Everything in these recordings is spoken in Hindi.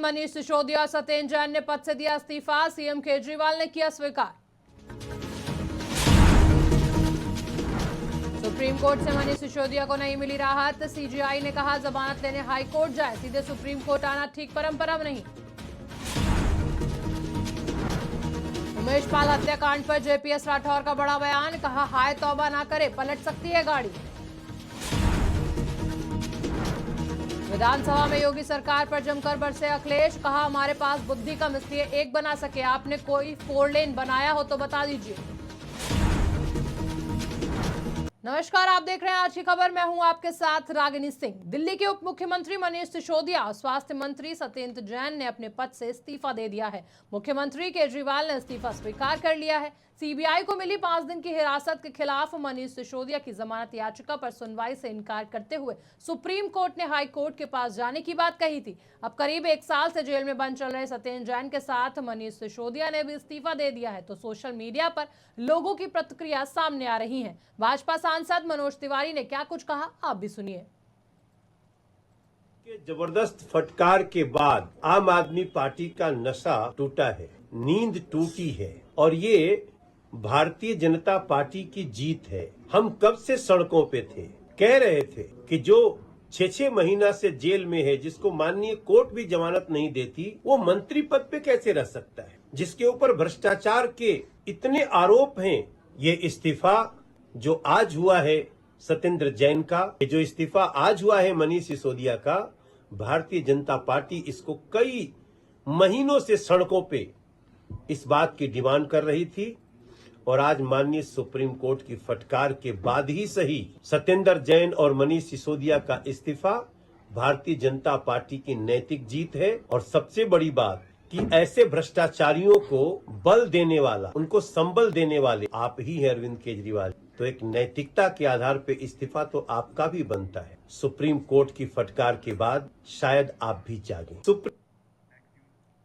मनीष सिसोदिया और सत्येंद्र जैन ने पद से दिया इस्तीफा, सीएम केजरीवाल ने किया स्वीकार। सुप्रीम कोर्ट से मनीष सिसोदिया को नहीं मिली राहत, सीजीआई ने कहा जमानत लेने हाई कोर्ट जाए, सीधे सुप्रीम कोर्ट आना ठीक परंपरा नहीं। उमेश पाल हत्याकांड पर जेपीएस राठौर का बड़ा बयान, कहा हाय तौबा ना करे पलट सकती है गाड़ी। विधानसभा में योगी सरकार पर जमकर बरसे अखिलेश, कहा हमारे पास बुद्धि कम इसलिए एक बना सके, आपने कोई 4 लेन बनाया हो तो बता दीजिए। नमस्कार, आप देख रहे हैं आज की खबर। मैं हूं आपके साथ रागिनी सिंह। दिल्ली के उप मुख्यमंत्री मनीष सिसोदिया और स्वास्थ्य मंत्री सत्येंद्र जैन ने अपने पद से इस्तीफा दे दिया है। मुख्यमंत्री केजरीवाल ने इस्तीफा स्वीकार कर लिया है। सीबीआई को मिली 5 दिन की हिरासत के खिलाफ मनीष सिसोदिया की जमानत याचिका पर सुनवाई से इनकार करते हुए सुप्रीम कोर्ट ने हाई कोर्ट के पास जाने की बात कही थी। अब करीब 1 साल से जेल में बंद चल रहे सत्येंद्र जैन के साथ मनीष सिसोदिया ने भी इस्तीफा दे दिया है, तो सोशल मीडिया पर लोगों की प्रतिक्रिया सामने आ रही है। भाजपा सांसद मनोज तिवारी ने क्या कुछ कहा, आप भी सुनिए। जबरदस्त फटकार के बाद आम आदमी पार्टी का नशा टूटा है, नींद टूटी है और ये भारतीय जनता पार्टी की जीत है। हम कब से सड़कों पे थे, कह रहे थे कि जो 6-6 महीना से जेल में है, जिसको माननीय कोर्ट भी जमानत नहीं देती, वो मंत्री पद पे कैसे रह सकता है, जिसके ऊपर भ्रष्टाचार के इतने आरोप हैं। ये इस्तीफा जो आज हुआ है सत्येंद्र जैन का, जो इस्तीफा आज हुआ है मनीष सिसोदिया का, भारतीय जनता पार्टी इसको कई महीनों से सड़कों पे इस बात की डिमांड कर रही थी और आज माननीय सुप्रीम कोर्ट की फटकार के बाद ही सही सत्येंद्र जैन और मनीष सिसोदिया का इस्तीफा भारतीय जनता पार्टी की नैतिक जीत है। और सबसे बड़ी बात कि ऐसे भ्रष्टाचारियों को बल देने वाला, उनको संबल देने वाले आप ही हैं अरविंद केजरीवाल। तो एक नैतिकता के आधार पे इस्तीफा तो आपका भी बनता है। सुप्रीम कोर्ट की फटकार के बाद शायद आप भी जागें।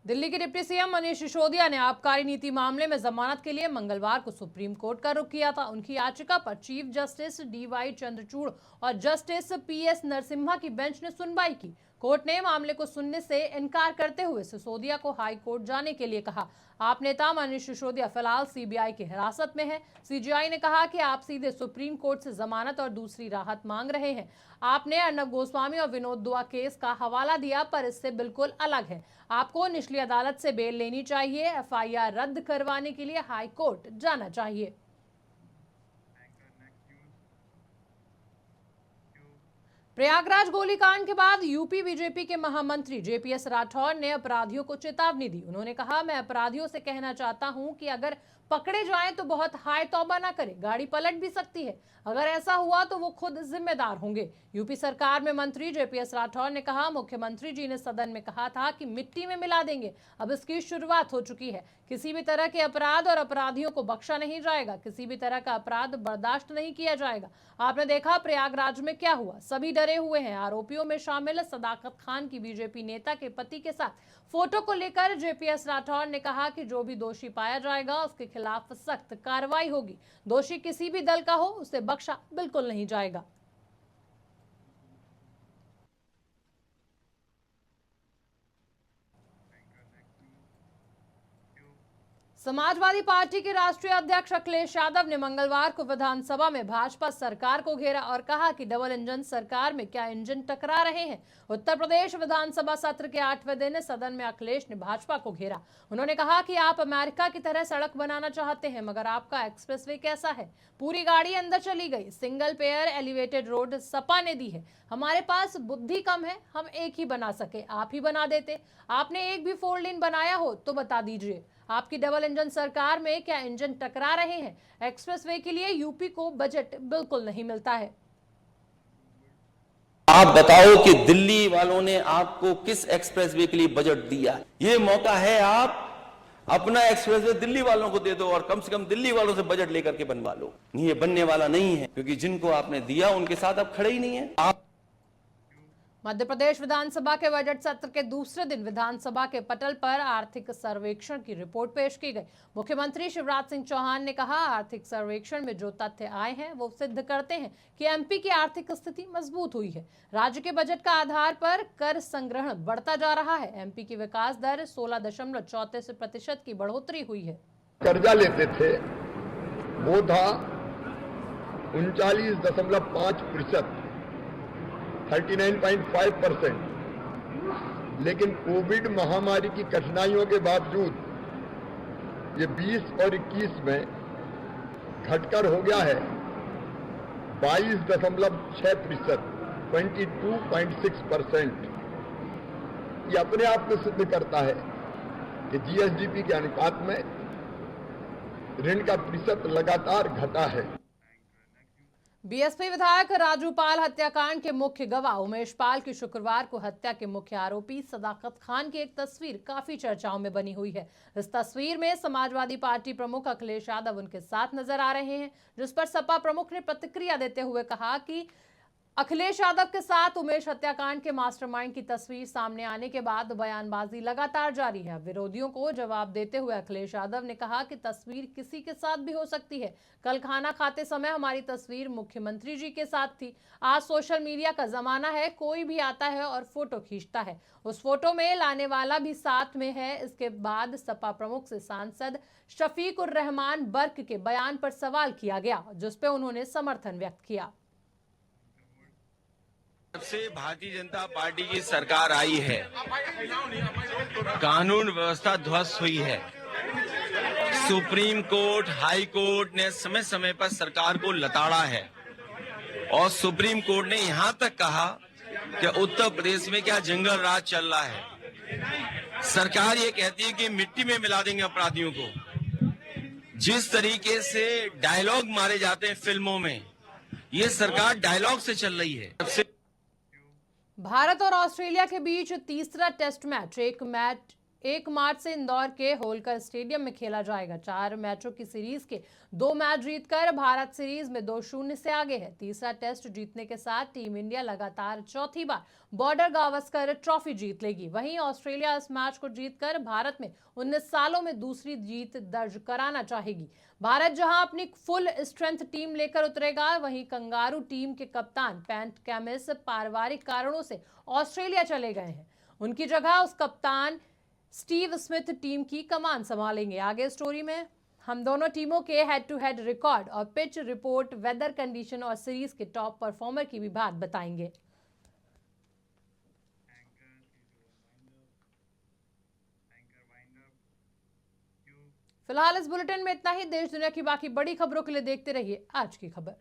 दिल्ली के डिप्टी सीएम मनीष सिसोदिया ने आबकारी नीति मामले में जमानत के लिए मंगलवार को सुप्रीम कोर्ट का रुख किया था। उनकी याचिका पर चीफ जस्टिस डीवाई चंद्रचूड़ और जस्टिस पीएस नरसिम्हा की बेंच ने सुनवाई की। कोर्ट ने मामले को सुनने से इनकार करते हुए सिसोदिया को हाई कोर्ट जाने के लिए कहा। आप नेता मनीष सिसोदिया फिलहाल सीबीआई की हिरासत में है। सीजीआई ने कहा कि आप सीधे सुप्रीम कोर्ट से जमानत और दूसरी राहत मांग रहे हैं। आपने अर्नब गोस्वामी और विनोद दुआ केस का हवाला दिया, पर इससे बिल्कुल अलग है। आपको निचली अदालत से बेल लेनी चाहिए, एफआईआर रद्द करवाने के लिए हाई कोर्ट जाना चाहिए। प्रयागराज गोलीकांड के बाद यूपी बीजेपी के महामंत्री जेपीएस राठौर ने अपराधियों को चेतावनी दी। उन्होंने कहा, मैं अपराधियों से कहना चाहता हूं कि अगर पकड़े जाएं तो बहुत हाय तौबा ना करें, गाड़ी पलट भी सकती है। अगर ऐसा हुआ तो वो खुद जिम्मेदार होंगे। यूपी सरकार में मंत्री जेपीएस राठौर ने कहा, मुख्यमंत्री जी ने सदन में कहा था कि मिट्टी में मिला देंगे, अब इसकी शुरुआत हो चुकी है। किसी भी तरह के अपराध और अपराधियों को बख्शा नहीं जाएगा, किसी भी तरह का अपराध बर्दाश्त नहीं किया जाएगा। आपने देखा प्रयागराज में क्या हुआ, सभी डरे हुए हैं। आरोपियों में शामिल सदाकत खान की बीजेपी नेता के पति के साथ फोटो को लेकर जेपीएस राठौर ने कहा कि जो भी दोषी पाया जाएगा उसके खिलाफ सख्त कार्रवाई होगी। दोषी किसी भी दल का हो, उसे बख्शा बिल्कुल नहीं जाएगा। समाजवादी पार्टी के राष्ट्रीय अध्यक्ष अखिलेश यादव ने मंगलवार को विधानसभा में भाजपा सरकार को घेरा और कहा कि डबल इंजन सरकार में क्या इंजन टकरा रहे हैं। उत्तर प्रदेश विधानसभा सत्र के 8वें दिन सदन में अखिलेश ने भाजपा को घेरा। उन्होंने कहा कि आप अमेरिका की तरह सड़क बनाना चाहते हैं, मगर आपका एक्सप्रेसवे कैसा है? पूरी गाड़ी अंदर चली गई। Single pair elevated road Sapa ने दी है। हमारे पास बुद्धि कम है, हम एक ही बना सके, आप ही बना देते। आपने एक भी 4 लेन बनाया हो तो बता दीजिए। आपकी डबल इंजन सरकार में क्या इंजन टकरा रहे हैं? एक्सप्रेसवे के लिए यूपी को बजट बिल्कुल नहीं मिलता है। आप बताओ कि दिल्ली वालों ने आपको किस एक्सप्रेसवे के लिए बजट दिया? ये मौका है, आप अपना एक्सप्रेसवे दिल्ली वालों को दे दो और कम से कम दिल्ली वालों से बजट लेकर के बनवा लो। ये बनने वाला नहीं है, क्योंकि जिनको आपने दिया उनके साथ आप खड़े ही नहीं है। आप मध्य प्रदेश विधानसभा के बजट सत्र के दूसरे दिन विधानसभा के पटल पर आर्थिक सर्वेक्षण की रिपोर्ट पेश की गई। मुख्यमंत्री शिवराज सिंह चौहान ने कहा, आर्थिक सर्वेक्षण में जो तथ्य आए हैं वो सिद्ध करते हैं कि एमपी की आर्थिक स्थिति मजबूत हुई है। राज्य के बजट का आधार पर कर संग्रहण बढ़ता जा रहा है। एमपी की विकास दर 16.34% की बढ़ोतरी हुई है। कर्जा लेते थे वो था 39.5%, 39.5%, लेकिन कोविड महामारी की कठिनाइयों के बावजूद ये 20 और 21 में घटकर हो गया है 22.6%, 22.6%। ये अपने आप में सिद्ध करता है कि जीएसडीपी के अनुपात में ऋण का प्रतिशत लगातार घटा है। बीएसपी विधायक राजू पाल हत्याकांड के मुख्य गवाह उमेश पाल की शुक्रवार को हत्या के मुख्य आरोपी सदाकत खान की एक तस्वीर काफी चर्चाओं में बनी हुई है। इस तस्वीर में समाजवादी पार्टी प्रमुख अखिलेश यादव उनके साथ नजर आ रहे हैं, जिस पर सपा प्रमुख ने प्रतिक्रिया देते हुए कहा कि अखिलेश यादव के साथ उमेश हत्याकांड के मास्टरमाइंड की तस्वीर सामने आने के बाद बयानबाजी लगातार जारी है। विरोधियों को जवाब देते हुए अखिलेश यादव ने कहा कि तस्वीर किसी के साथ भी हो सकती है। कल खाना खाते समय हमारी तस्वीर मुख्यमंत्री जी के साथ थी। आज सोशल मीडिया का जमाना है, कोई भी आता है और फोटो खींचता है, उस फोटो में लाने वाला भी साथ में है। इसके बाद सपा प्रमुख से सांसद शफीक उर रहमान बर्क के बयान पर सवाल किया गया, जिस पे उन्होंने समर्थन व्यक्त किया। जब से भारतीय जनता पार्टी की सरकार आई है, कानून व्यवस्था ध्वस्त हुई है। सुप्रीम कोर्ट, हाई कोर्ट ने समय समय पर सरकार को लताड़ा है और सुप्रीम कोर्ट ने यहां तक कहा कि उत्तर प्रदेश में क्या जंगल राज चल रहा है। सरकार ये कहती है कि मिट्टी में मिला देंगे अपराधियों को। जिस तरीके से डायलॉग मारे जाते हैं फिल्मों में, ये सरकार डायलॉग से चल रही है। भारत और ऑस्ट्रेलिया के बीच तीसरा टेस्ट मैच 1 मार्च से इंदौर के होलकर स्टेडियम में खेला जाएगा। 4 मैचों की सीरीज के 2 मैच जीतकर भारत सीरीज में 2-0 से आगे है। तीसरा टेस्ट जीतने के साथ टीम इंडिया लगातार चौथी बार बॉर्डर गावस्कर ट्रॉफी जीत लेगी। वहीं ऑस्ट्रेलिया इस मैच को जीतकर भारत में 19 सालों में दूसरी जीत दर्ज कराना चाहेगी। भारत जहां अपनी फुल स्ट्रेंथ टीम लेकर उतरेगा, वहीं कंगारू टीम के कप्तान पैट कमिंस पारिवारिक कारणों से ऑस्ट्रेलिया चले गए हैं। उनकी जगह उस कप्तान स्टीव स्मिथ टीम की कमान संभालेंगे। आगे स्टोरी में हम दोनों टीमों के हेड टू हेड रिकॉर्ड और पिच रिपोर्ट, वेदर कंडीशन और सीरीज के टॉप परफॉर्मर की भी बात बताएंगे। फिलहाल इस बुलेटिन में इतना ही। देश दुनिया की बाकी बड़ी खबरों के लिए देखते रहिए आज की खबर।